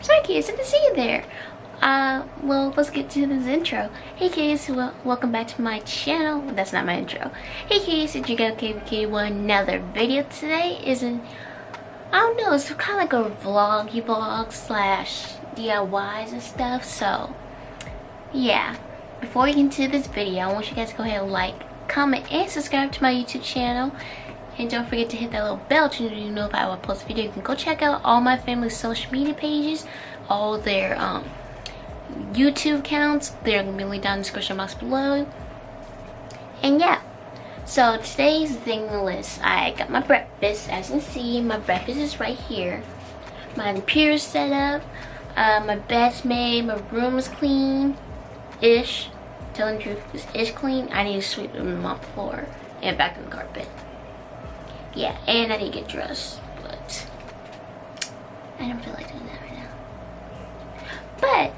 Sorry kids, I didn't see you there. Well, let's get to this intro. Hey kids, welcome back to my channel. That's not my intro. Hey kids, it's your girl Kpcutie with another video. Today isn't, I don't know, it's kind of like a vlog slash DIYs and stuff. So, yeah. Before we get into this video, I want you guys to go ahead and like, comment, and subscribe to my YouTube channel. And don't forget to hit that little bell to be notified when I post a video. You can go check out all my family's social media pages, all their YouTube accounts. They're gonna be linked down in the description box below. And yeah, so today's thing on the list, I got my breakfast. As you can see, my breakfast is right here. My computer's set up. My bed's made. My room is clean-ish. Telling the truth, it's ish clean. I need to sweep and mop the floor and vacuum the carpet. Yeah, and I need to get dressed, but I don't feel like doing that right now.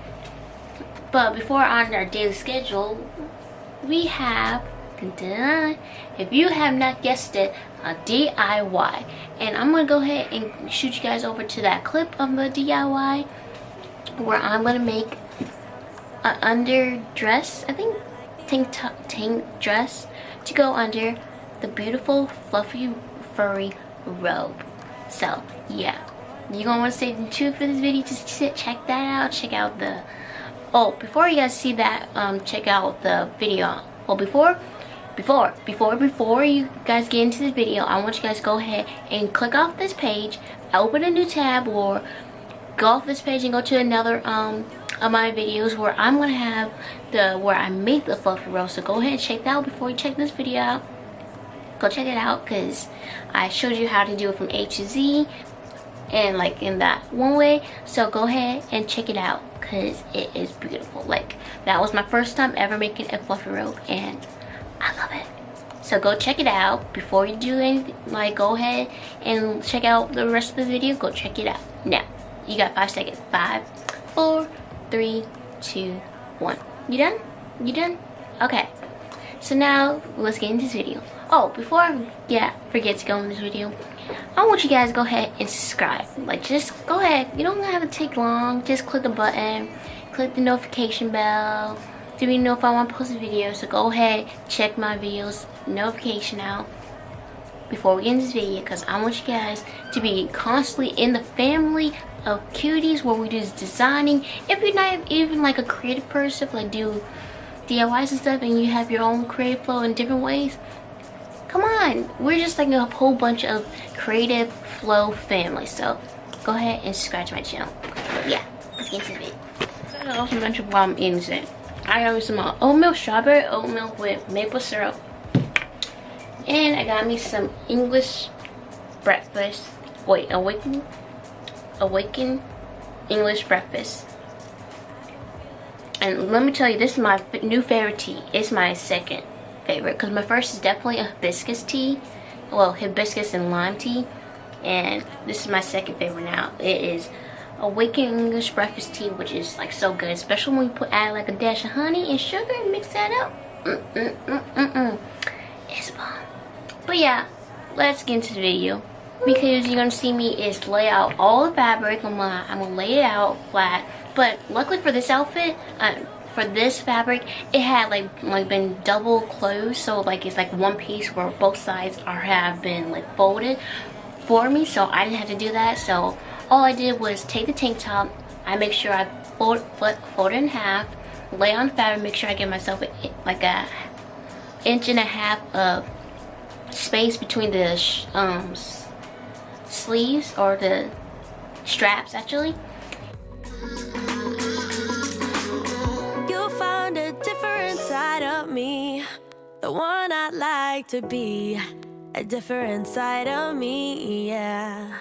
But before on our daily schedule, we have, if you have not guessed it, a DIY. And I'm gonna go ahead and shoot you guys over to that clip of the DIY where I'm gonna make an underdress, I think tank dress to go under the beautiful fluffy furry robe. So yeah, you're gonna want to stay tuned for this video. Just check that out. Check out the before you guys see that, check out the video. Well, before you guys get into this video, I want you guys to go ahead and click off this page, open a new tab, or go off this page and go to another of my videos where I'm gonna have where I make the fluffy robe. So go ahead and check that out before you check this video out. Go check it out, because I showed you how to do it from A to Z and like in that one way. So go ahead and check it out, because it is beautiful. Like, that was my first time ever making a fluffy robe and I love it. So go check it out. Before you do anything, like, go ahead and check out the rest of the video. Go check it out. Now you got 5 seconds. 5, 4, 3, 2, 1. You done? You done? Okay, so now let's get into this video. Oh, before I forget to go in this video, I want you guys to go ahead and subscribe. Like, just go ahead. You don't have to take long. Just click the button, click the notification bell to be notified when I post a video. So go ahead, check my videos notification out before we get into this video, because I want you guys to be constantly in the family of cuties where we do designing. If you're not even like a creative person, like do DIYs and stuff, and you have your own creative flow in different ways, come on, we're just like a whole bunch of creative flow family. So go ahead and subscribe to my channel. But yeah, let's get into the video. I also mentioned while I'm eating today, I got me some oatmeal, strawberry oatmeal with maple syrup, and I got me some English breakfast. Wait, awaken English breakfast. And let me tell you, this is my new favorite tea. It's my second favorite, because my first is definitely a hibiscus tea. Well, hibiscus and lime tea. And this is my second favorite now. It is Awaken English breakfast tea, which is like so good, especially when you add like a dash of honey and sugar and mix that up. It's bomb. But yeah, let's get into the video, because you're gonna see me is lay out all the fabric. I'm gonna lay it out flat. But luckily for this outfit, for this fabric, it had like been double closed, so like it's like one piece where both sides have been like folded for me, so I didn't have to do that. So all I did was take the tank top, I make sure I fold it in half, lay on the fabric, make sure I give myself like a 1.5 inch of space between the sleeves, or the straps actually. You'll find a different side of me, the one I'd like to be, a different side of me, yeah.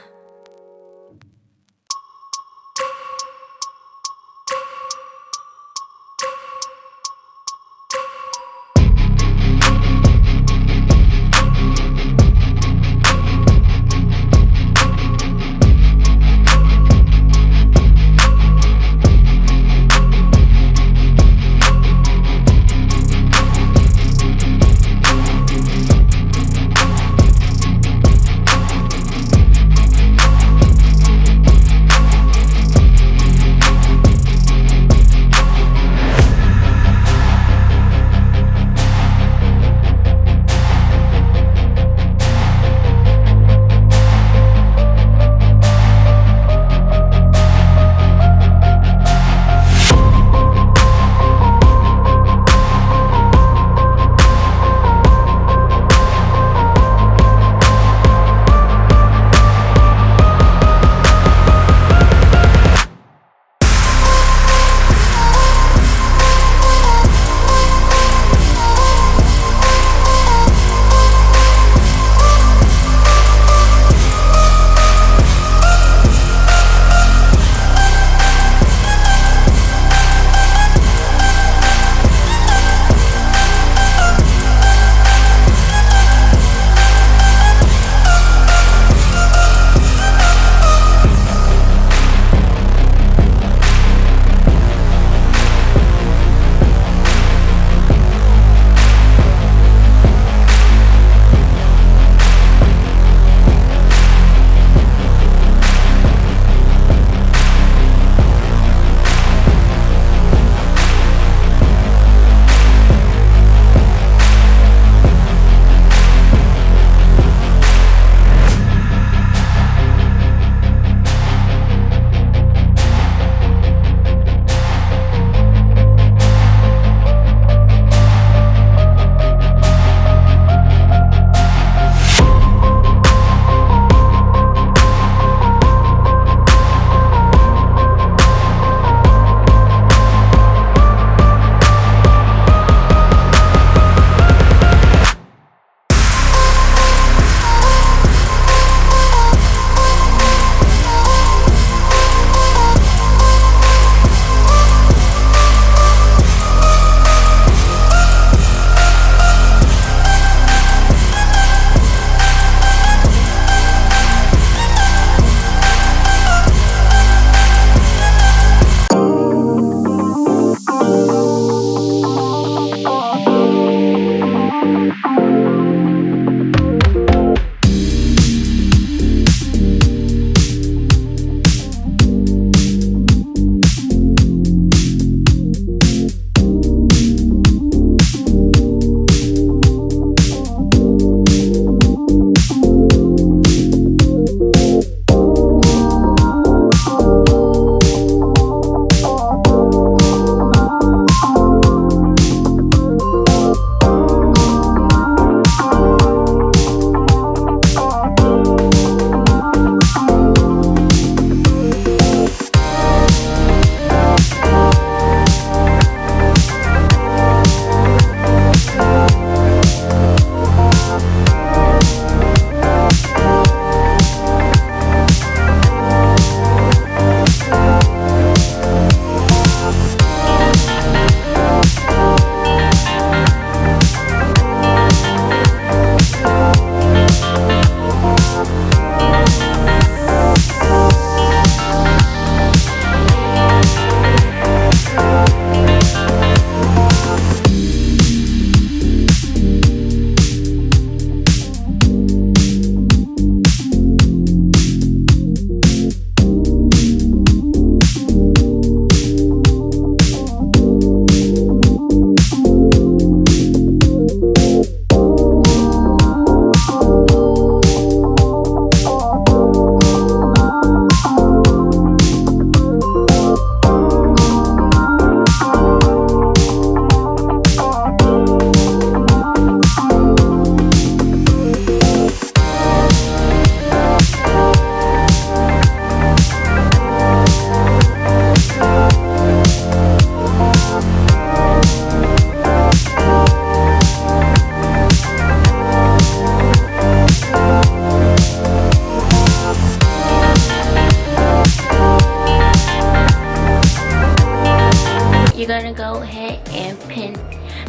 you're gonna go ahead and pin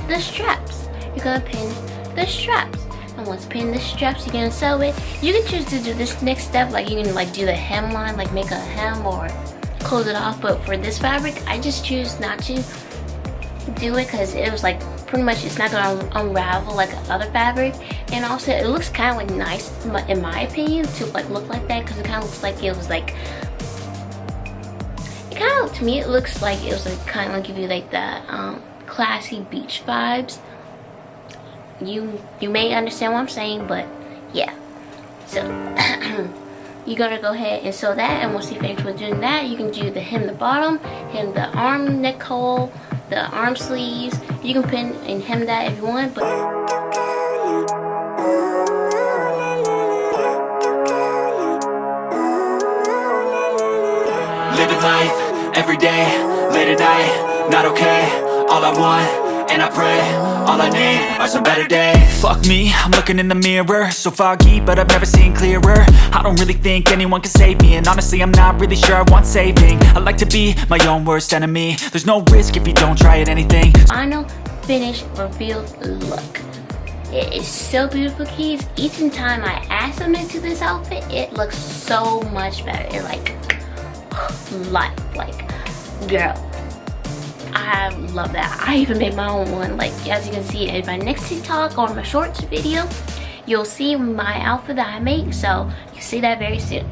the straps. You're gonna pin the straps. And once pinned the straps, you're gonna sew it. You can choose to do this next step, like you can like do the hem line, like make a hem or close it off. But for this fabric, I just choose not to do it because it was like pretty much it's not gonna unravel like other fabric. And also it looks kind of like nice in my opinion to like look like that, because it kind of looks like it was like, to me it looks like it was like kind of like give you like the classy beach vibes. You may understand what I'm saying, but yeah. So you're gonna go ahead and sew that, and once you finish with doing that, you can do the hem the bottom, hem the arm neck hole, the arm sleeves. You can pin and hem that if you want, but living life every day, late at night, not okay. All I want, and I pray, all I need are some better days. Fuck me, I'm looking in the mirror, so foggy, but I've never seen clearer. I don't really think anyone can save me, and honestly I'm not really sure I want saving. I like to be my own worst enemy. There's no risk if you don't try at anything. Final finished revealed look. It is so beautiful, kids. Each time I add something to this outfit, it looks so much better. It like girl, I love that. I even made my own one. Like, as you can see in my next TikTok or my shorts video, you'll see my outfit that I make, so you'll see that very soon.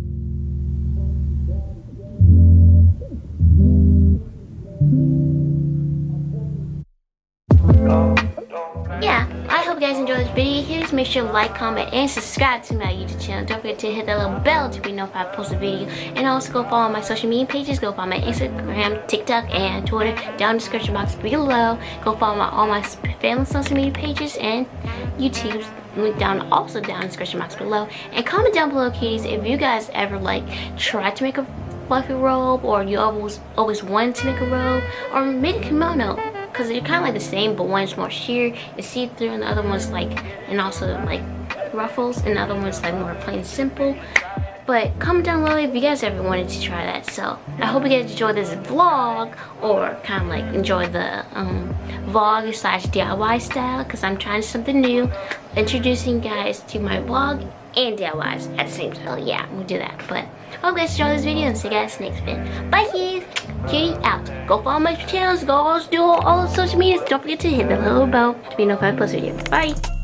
Yeah, I hope you guys enjoyed this video. Please make sure to like, comment, and subscribe to my YouTube channel. Don't forget to hit that little bell to be notified when I post a video. And also go follow my social media pages. Go follow my Instagram, TikTok, and Twitter down in the description box below. Go follow all my family social media pages and YouTube's link also down in the description box below. And comment down below, kitties, if you guys ever like tried to make a fluffy robe, or you always wanted to make a robe, or make a kimono. Because they're kind of like the same, but one's more sheer and see-through, and the other one's like, and also like ruffles, and the other one's like more plain simple. But comment down below if you guys ever wanted to try that. So I hope you guys enjoy this vlog, or kind of like enjoy the vlog slash DIY style, because I'm trying something new, introducing guys to my vlog and DIYs at the same time. So yeah, we'll do that. But I hope you guys enjoyed this video, and see you guys next video. Bye, kids. Cutie out. Go follow my channels. Go do all the social medias. Don't forget to hit the little bell to be notified when I post a video. Bye.